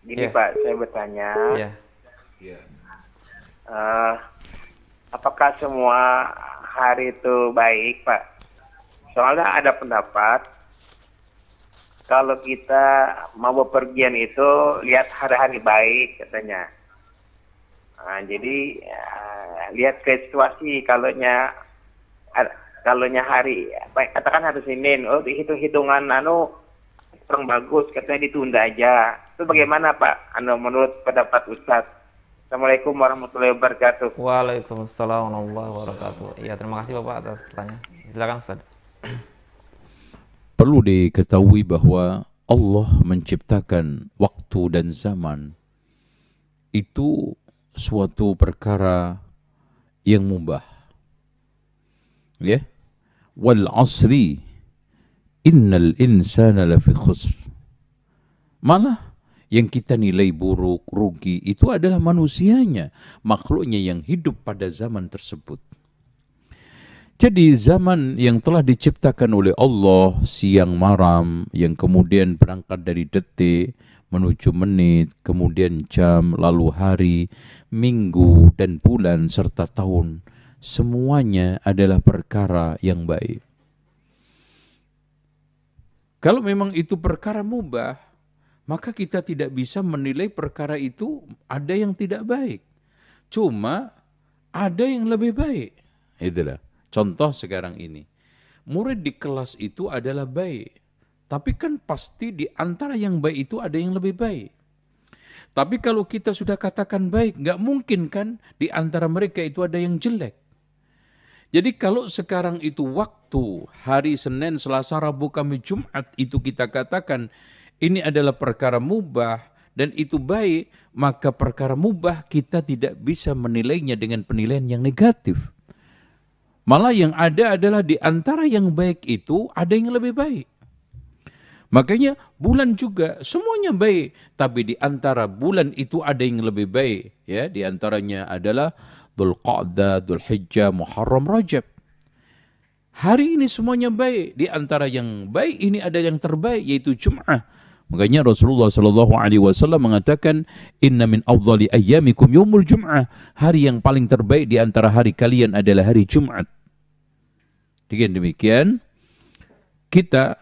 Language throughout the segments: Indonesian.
Gini Ya, Pak, saya bertanya, ya, eh, apakah semua hari itu baik Pak? Soalnya ada pendapat, kalau kita mau bepergian itu lihat hari-hari baik katanya. Nah, jadi lihat ke situasi, kalaunya hari baik, katakan hari Senin, oh hitung-hitungan kurang bagus, katanya ditunda aja. Itu bagaimana Pak? Menurut pendapat Ustadz. Assalamualaikum warahmatullahi wabarakatuh. Waalaikumsalam warahmatullahi wabarakatuh. Ya, terima kasih Bapak atas pertanyaan. Silakan Ustaz. Perlu diketahui bahwa Allah menciptakan waktu dan zaman itu suatu perkara yang mubah. Ya, wal asri innal insana lafi khusr. Malah yang kita nilai buruk, rugi itu adalah manusianya, makhluknya yang hidup pada zaman tersebut. Jadi zaman yang telah diciptakan oleh Allah, siang malam, yang kemudian berangkat dari detik menuju menit, kemudian jam, lalu hari, minggu, dan bulan, serta tahun, semuanya adalah perkara yang baik. Kalau memang itu perkara mubah, maka kita tidak bisa menilai perkara itu ada yang tidak baik. Cuma ada yang lebih baik. Itulah. Contoh sekarang ini. Murid di kelas itu adalah baik. Tapi kan pasti di antara yang baik itu ada yang lebih baik. Tapi kalau kita sudah katakan baik, nggak mungkin kan di antara mereka itu ada yang jelek. Jadi kalau sekarang itu waktu hari Senin, Selasa, Rabu, Kamis, Jumat itu kita katakan ini adalah perkara mubah dan itu baik, maka perkara mubah kita tidak bisa menilainya dengan penilaian yang negatif. Malah yang ada adalah di antara yang baik itu ada yang lebih baik. Makanya bulan juga semuanya baik, tapi di antara bulan itu ada yang lebih baik. Ya, di antaranya adalah Dzulqa'dah, Dzulhijjah, Muharram, Rajab. Hari ini semuanya baik. Di antara yang baik ini ada yang terbaik yaitu Jum'ah. Makanya Rasulullah sallallahu alaihi wasallam mengatakan, "Inna min afdhali ayyamikum yaumul Jum'ah." Hari yang paling terbaik di antara hari kalian adalah hari Jumat. Dengan demikian, kita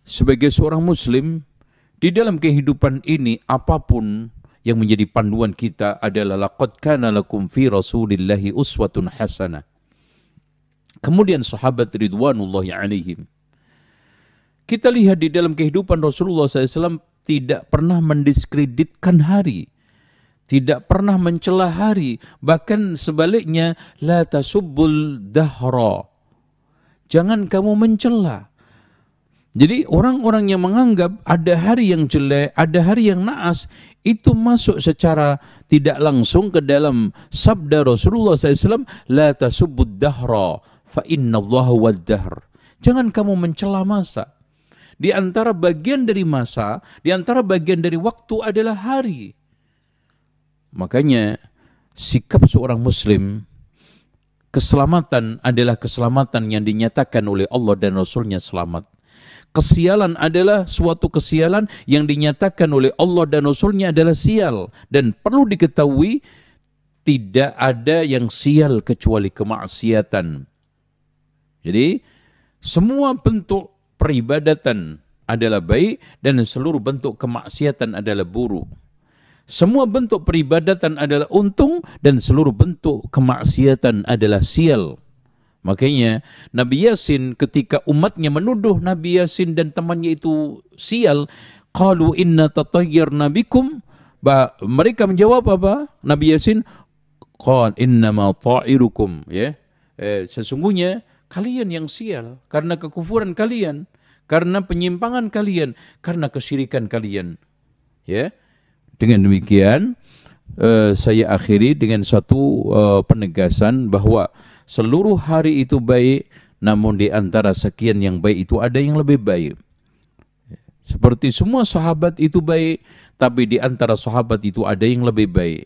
sebagai seorang muslim di dalam kehidupan ini apapun yang menjadi panduan kita adalah laqad kana lakum fi Rasulillahi uswatun hasanah. Kemudian sahabat ridwanullahi alaihim. Kita lihat di dalam kehidupan Rasulullah SAW tidak pernah mendiskreditkan hari, tidak pernah mencela hari, bahkan sebaliknya la tasubbul dahra. Jangan kamu mencela. Jadi orang-orang yang menganggap ada hari yang jelek, ada hari yang naas, itu masuk secara tidak langsung ke dalam sabda Rasulullah SAW, la tasubbud dahra, fa inna allaha wad dahr. Jangan kamu mencela masa. Di antara bagian dari masa, di antara bagian dari waktu adalah hari. Makanya sikap seorang muslim, keselamatan adalah keselamatan yang dinyatakan oleh Allah dan Rasulnya selamat. Kesialan adalah suatu kesialan yang dinyatakan oleh Allah dan Rasulnya adalah sial. Dan perlu diketahui, tidak ada yang sial kecuali kemaksiatan. Jadi, semua bentuk peribadatan adalah baik dan seluruh bentuk kemaksiatan adalah buruk. Semua bentuk peribadatan adalah untung dan seluruh bentuk kemaksiatan adalah sial. Makanya Nabi Yasin ketika umatnya menuduh Nabi Yasin dan temannya itu sial, qalu inna tatayyarna bikum. Mereka menjawab apa? Nabi Yasin, qal innama ta'irukum, ya. Sesungguhnya kalian yang sial karena kekufuran kalian, karena penyimpangan kalian, karena kesyirikan kalian. Ya. Dengan demikian, saya akhiri dengan satu penegasan bahwa seluruh hari itu baik, namun di antara sekian yang baik itu ada yang lebih baik. Seperti semua sahabat itu baik, tapi di antara sahabat itu ada yang lebih baik.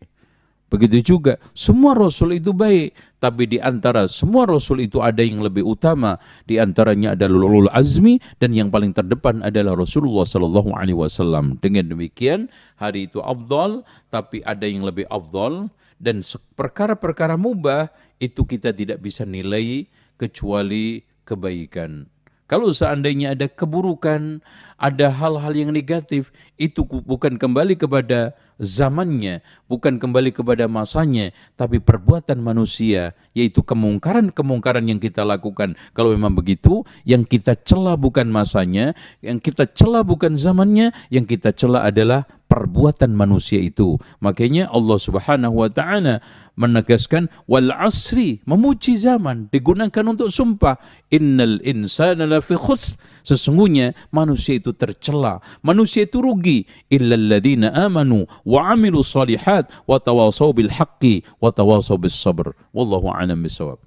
Begitu juga, semua Rasul itu baik, tapi di antara semua Rasul itu ada yang lebih utama. Di antaranya adalah ulul azmi, dan yang paling terdepan adalah Rasulullah Sallallahu Alaihi Wasallam. Dengan demikian, hari itu afdal, tapi ada yang lebih afdal, dan perkara-perkara mubah itu kita tidak bisa nilai kecuali kebaikan. Kalau seandainya ada keburukan, ada hal-hal yang negatif, itu bukan kembali kepada zamannya, bukan kembali kepada masanya, tapi perbuatan manusia, yaitu kemungkaran-kemungkaran yang kita lakukan. Kalau memang begitu, yang kita cela bukan masanya, yang kita cela bukan zamannya, yang kita cela adalah perbuatan manusia itu. Makanya Allah Subhanahu wa taala menegaskan wal asri, memuji zaman, digunakan untuk sumpah. Innal insana lafi khusr, sesungguhnya manusia itu tercela, manusia itu rugi. Illal ladzina amanu wa amilu salihat wa tawasaw bil haqqi wa tawasaw bis sabr. Wallahu a'lam bissawab.